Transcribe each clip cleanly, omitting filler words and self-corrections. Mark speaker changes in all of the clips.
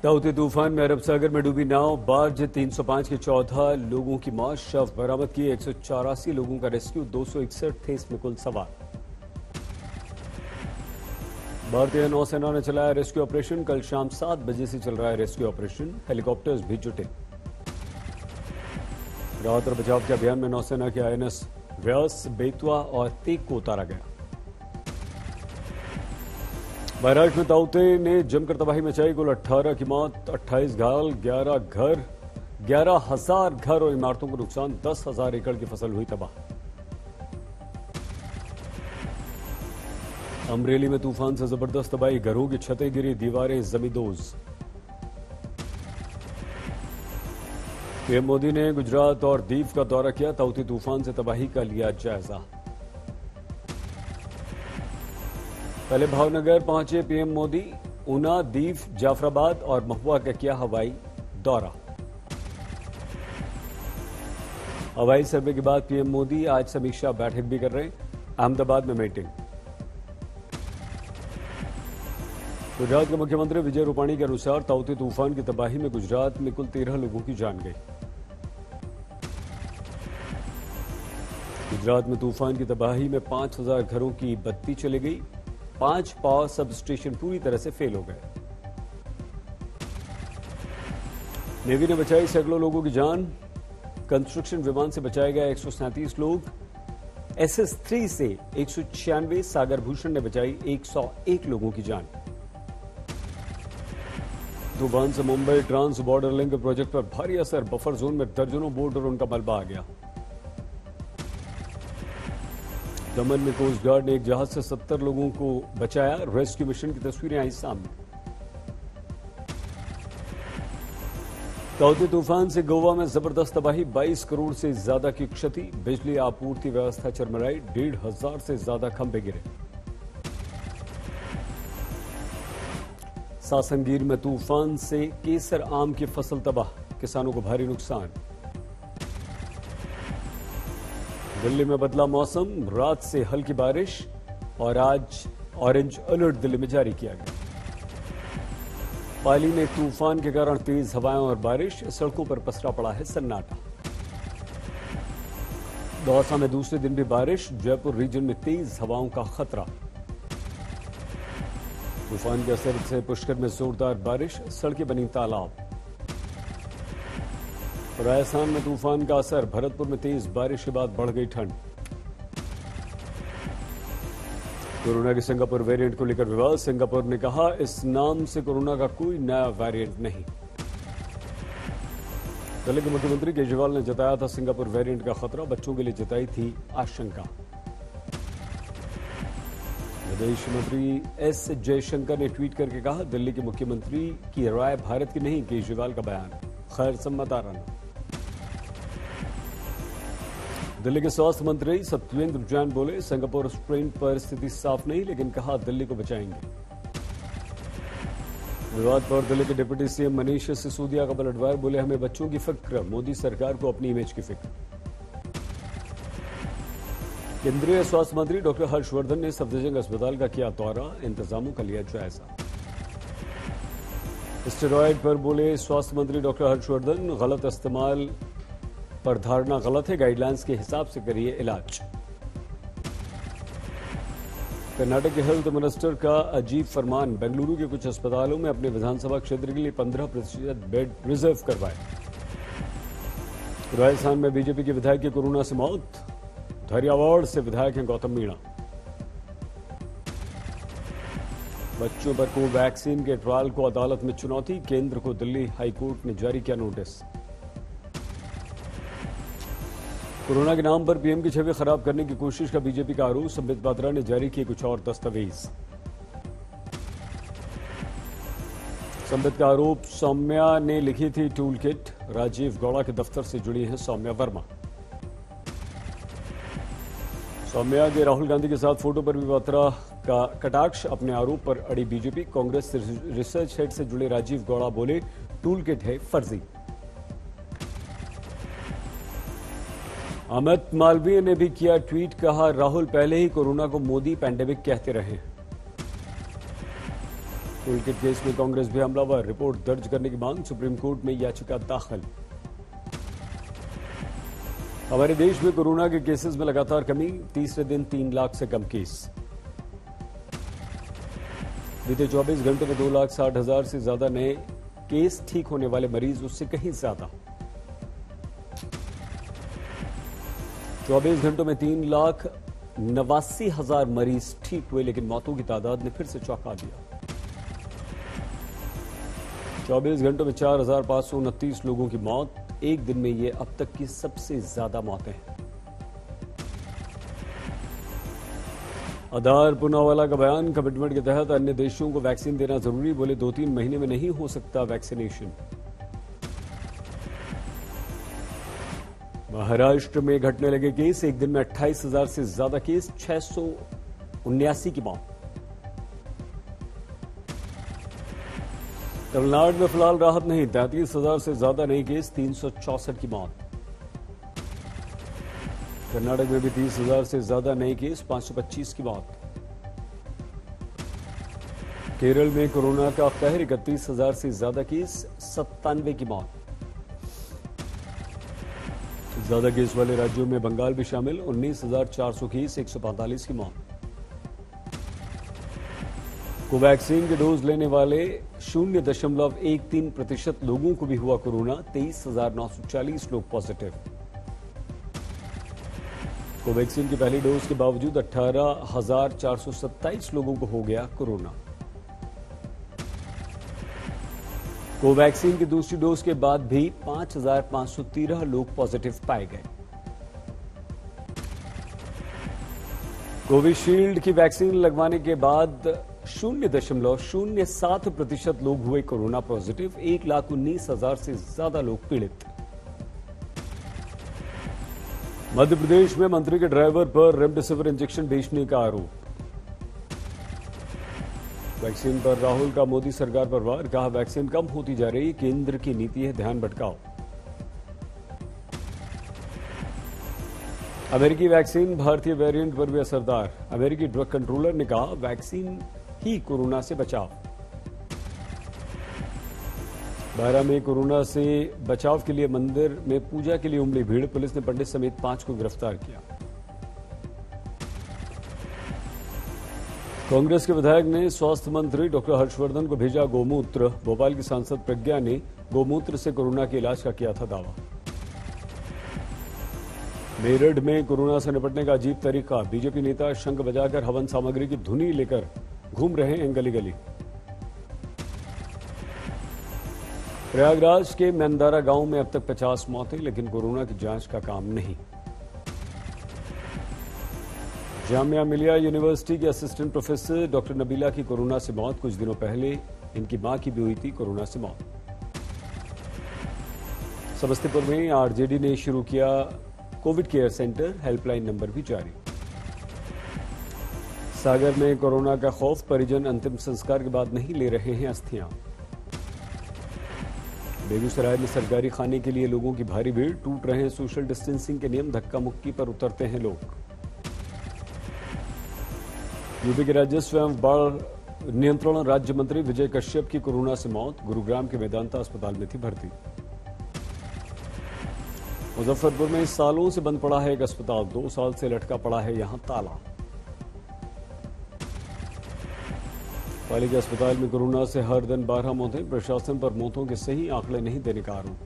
Speaker 1: ताउते तूफान में अरब सागर में डूबी नाव बार्ज 305 के 14 लोगों की मौत, शव बरामद किए 184 लोगों का रेस्क्यू, 261 थे इसमें कुल सवार। भारतीय नौसेना ने चलाया रेस्क्यू ऑपरेशन। कल शाम 7 बजे से चल रहा है रेस्क्यू ऑपरेशन, हेलीकॉप्टर्स भी जुटे। राहत और बचाव के अभियान में नौसेना के INS व्यास, बेतवा और तेग को उतारा गया। महाराष्ट्र में ताउते ने जमकर तबाही मचाई, कुल 18 की मौत, 28 घायल, 11,000 घर और इमारतों को नुकसान, 10,000 एकड़ की फसल हुई तबाह। अमरेली में तूफान से जबरदस्त तबाही, घरों की छतें गिरी, दीवारें जमींदोज। पीएम मोदी ने गुजरात और दीव का दौरा किया, ताउते तूफान से तबाही का लिया जायजा। पहले भावनगर पहुंचे पीएम मोदी, ऊना, दीव, जाफराबाद और महुआ का किया हवाई दौरा। हवाई सर्वे के बाद पीएम मोदी आज समीक्षा बैठक भी कर रहे हैं, अहमदाबाद में मीटिंग। गुजरात के मुख्यमंत्री विजय रूपाणी के अनुसार ताउते तूफान की तबाही में गुजरात में कुल 13 लोगों की जान गई। गुजरात में तूफान की तबाही में 5,000 घरों की बत्ती चली गई, 5 पावर सब स्टेशन पूरी तरह से फेल हो गए। नेवी ने बचाई सैकड़ों लोगों की जान, कंस्ट्रक्शन विमान से बचाए गए 137 लोग, SS-3 से 196, सागर भूषण ने बचाई 101 लोगों की जान। तूफान से Mumbai trans border link project पर भारी असर, बफर जोन में दर्जनों बोट और उनका मलबा आ गया। दमन में कोस्ट गार्ड ने एक जहाज से 70 लोगों को बचाया, रेस्क्यू मिशन की तस्वीरें आई सामने। ताउते तूफान से गोवा में जबरदस्त तबाही, 22 करोड़ से ज्यादा की क्षति, बिजली आपूर्ति व्यवस्था चरमराई, 1,500 से ज्यादा खंभे गिरे। सासनगीर में तूफान से केसर आम की फसल तबाह, किसानों को भारी नुकसान। दिल्ली में बदला मौसम, रात से हल्की बारिश और आज ऑरेंज अलर्ट दिल्ली में जारी किया गया। पाली में तूफान के कारण तेज हवाएं और बारिश, सड़कों पर पसरा पड़ा है सन्नाटा। दौसा में दूसरे दिन भी बारिश, जयपुर रीजन में तेज हवाओं का खतरा। तूफान के असर से पुष्कर में जोरदार बारिश, सड़कें बनी तालाब। राजस्थान में तूफान का असर, भरतपुर में तेज बारिश के बाद बढ़ गई ठंड। कोरोना के सिंगापुर वेरिएंट को लेकर विवाद, सिंगापुर ने कहा इस नाम से कोरोना का कोई नया वेरिएंट नहीं। दिल्ली के मुख्यमंत्री केजरीवाल ने जताया था सिंगापुर वेरिएंट का खतरा, बच्चों के लिए जताई थी आशंका। विदेश मंत्री S जयशंकर ने ट्वीट करके कहा दिल्ली के मुख्यमंत्री की राय भारत की नहीं, केजरीवाल का बयान खैर सम्मत आराना। दिल्ली के स्वास्थ्य मंत्री सत्येंद्र जैन बोले सिंगापुर स्ट्रेन पर स्थिति साफ नहीं, लेकिन कहा दिल्ली को बचाएंगे। विवाद पर दिल्ली के डिप्टी सीएम मनीष सिसोदिया का पलटवार, बोले हमें बच्चों की फिक्र, मोदी सरकार को अपनी इमेज की फिक्र। केंद्रीय स्वास्थ्य मंत्री डॉक्टर हर्षवर्धन ने सफदरजंग अस्पताल का किया दौरा, इंतजामों का लिया जायजा। स्टेरॉयड पर बोले स्वास्थ्य मंत्री डॉक्टर हर्षवर्धन, गलत इस्तेमाल पर धारणा गलत है, गाइडलाइंस के हिसाब से करिए इलाज। कर्नाटक के हेल्थ मिनिस्टर का अजीब फरमान, बेंगलुरु के कुछ अस्पतालों में अपने विधानसभा क्षेत्र के लिए 15% बेड रिजर्व करवाए। राजस्थान में बीजेपी के विधायक की कोरोना से मौत, धैर्यवाड़ से विधायक हैं गौतम मीणा। बच्चों पर कोवैक्सीन के ट्रायल को अदालत में चुनौती, केंद्र को दिल्ली हाईकोर्ट ने जारी किया नोटिस। कोरोना के नाम पर पीएम की छवि खराब करने की कोशिश का बीजेपी का आरोप, संबित पात्रा ने जारी किए कुछ और दस्तावेज। संबित का आरोप, सौम्या ने लिखी थी टूल किट, राजीव गौड़ा के दफ्तर से जुड़ी हैं सौम्या वर्मा। सौम्या के राहुल गांधी के साथ फोटो पर भी पात्रा का कटाक्ष, अपने आरोप पर अड़ी बीजेपी। कांग्रेस रिसर्च हेड से जुड़े राजीव गौड़ा बोले टूल किट है फर्जी। अमित मालवीय ने भी किया ट्वीट, कहा राहुल पहले ही कोरोना को मोदी पैंडेमिक कहते रहे। टूलकिट केस में कांग्रेस भी हमलावर, रिपोर्ट दर्ज करने की मांग, सुप्रीम कोर्ट में याचिका दाखिल। हमारे देश में कोरोना के केसेस में लगातार कमी, तीसरे दिन 3 लाख से कम केस। बीते 24 घंटे में 2,60,000 से ज्यादा नए केस, ठीक होने वाले मरीज उससे कहीं ज्यादा। 24 घंटों में 3,89,000 मरीज ठीक हुए, लेकिन मौतों की तादाद ने फिर से चौंका दिया। 24 घंटों में 4,529 लोगों की मौत, एक दिन में ये अब तक की सबसे ज्यादा मौतें हैं। आधार पूनावाला का बयान, कमिटमेंट के तहत अन्य देशों को वैक्सीन देना जरूरी, बोले 2-3 महीने में नहीं हो सकता वैक्सीनेशन। महाराष्ट्र में घटने लगे केस, एक दिन में 28,000 से ज्यादा केस, 679 की मौत। तमिलनाडु में फिलहाल राहत नहीं, 33,000 से ज्यादा नए केस, 364 की मौत। कर्नाटक में भी 30,000 से ज्यादा नए केस, 525 की मौत। केरल में कोरोना का कहर, 31,000 से ज्यादा केस, 97 की मौत। ज्यादा केस वाले राज्यों में बंगाल भी शामिल, 19,400 केस, 145 की मौत। कोवैक्सीन के डोज लेने वाले 0.13% लोगों को भी हुआ कोरोना, 23,940 लोग पॉजिटिव। कोवैक्सीन की पहली डोज के बावजूद 18,427 लोगों को हो गया कोरोना। कोवैक्सीन की दूसरी डोज के बाद भी 5,513 लोग पॉजिटिव पाए गए। कोविशील्ड की वैक्सीन लगवाने के बाद 0.07% लोग हुए कोरोना पॉजिटिव, 1,19,000 से ज्यादा लोग पीड़ित। मध्य प्रदेश में मंत्री के ड्राइवर पर रेमडेसिविर इंजेक्शन बेचने का आरोप। वैक्सीन पर राहुल का मोदी सरकार पर वार, कहा वैक्सीन कम होती जा रही, केंद्र की नीति है, ध्यान भटकाओ। अमेरिकी वैक्सीन भारतीय वेरिएंट पर भी असरदार, अमेरिकी ड्रग कंट्रोलर ने कहा वैक्सीन ही कोरोना से बचाव। 12 में कोरोना से बचाव के लिए मंदिर में पूजा के लिए उमड़ी भीड़, पुलिस ने पंडित समेत 5 को गिरफ्तार किया। कांग्रेस के विधायक ने स्वास्थ्य मंत्री डॉक्टर हर्षवर्धन को भेजा गोमूत्र, भोपाल की सांसद प्रज्ञा ने गोमूत्र से कोरोना के इलाज का किया था दावा। मेरठ में कोरोना से निपटने का अजीब तरीका, बीजेपी नेता शंख बजाकर हवन सामग्री की धुनी लेकर घूम रहे हैं गली गली। प्रयागराज के मेंदारा गांव में अब तक 50 मौतें, लेकिन कोरोना की जांच का काम नहीं। जामिया मिलिया यूनिवर्सिटी के असिस्टेंट प्रोफेसर डॉक्टर नबीला की कोरोना से मौत, कुछ दिनों पहले इनकी मां की भी हुई थी कोरोना से मौत। समस्तीपुर में आरजेडी ने शुरू किया Covid care centre, helpline number भी जारी। सागर में कोरोना का खौफ, परिजन अंतिम संस्कार के बाद नहीं ले रहे हैं अस्थियां। बेगूसराय में सरकारी खाने के लिए लोगों की भारी भीड़, टूट रहे हैं सोशल डिस्टेंसिंग के नियम, धक्का मुक्की पर उतरते हैं लोग। यूपी के राजस्व एवं बाढ़ नियंत्रण राज्य मंत्री विजय कश्यप की कोरोना से मौत, गुरुग्राम के मेदांता अस्पताल में थी भर्ती। मुजफ्फरपुर में सालों से बंद पड़ा है एक अस्पताल, 2 साल से लटका पड़ा है यहां ताला। पालिका अस्पताल में कोरोना से हर दिन 12 मौतें, प्रशासन पर मौतों के सही आंकड़े नहीं देने का आरोप।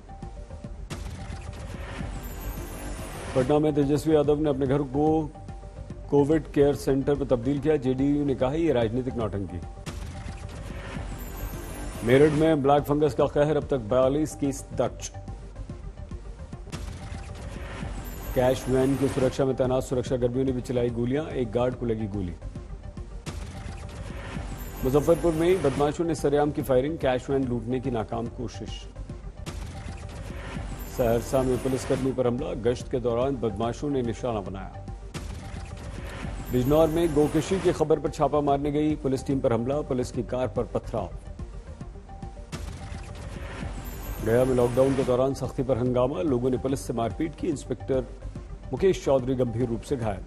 Speaker 1: पटना में तेजस्वी यादव ने अपने घर को कोविड केयर सेंटर पर तब्दील किया, जेडीयू ने कहा यह राजनीतिक नौटंकी। मेरठ में ब्लैक फंगस का कहर, अब तक 42 केस दर्ज। कैश वैन की सुरक्षा में तैनात सुरक्षाकर्मियों ने भी चलाई गोलियां, एक गार्ड को लगी गोली। मुजफ्फरपुर में बदमाशों ने सरेआम की फायरिंग, कैश वैन लूटने की नाकाम कोशिश। सहरसा में पुलिसकर्मी पर हमला, गश्त के दौरान बदमाशों ने निशाना बनाया। बिजनौर में गोकशी की खबर पर छापा मारने गई पुलिस टीम पर हमला, पुलिस की कार पर पथराव। गया में लॉकडाउन के दौरान सख्ती पर हंगामा, लोगों ने पुलिस से मारपीट की, इंस्पेक्टर मुकेश चौधरी गंभीर रूप से घायल।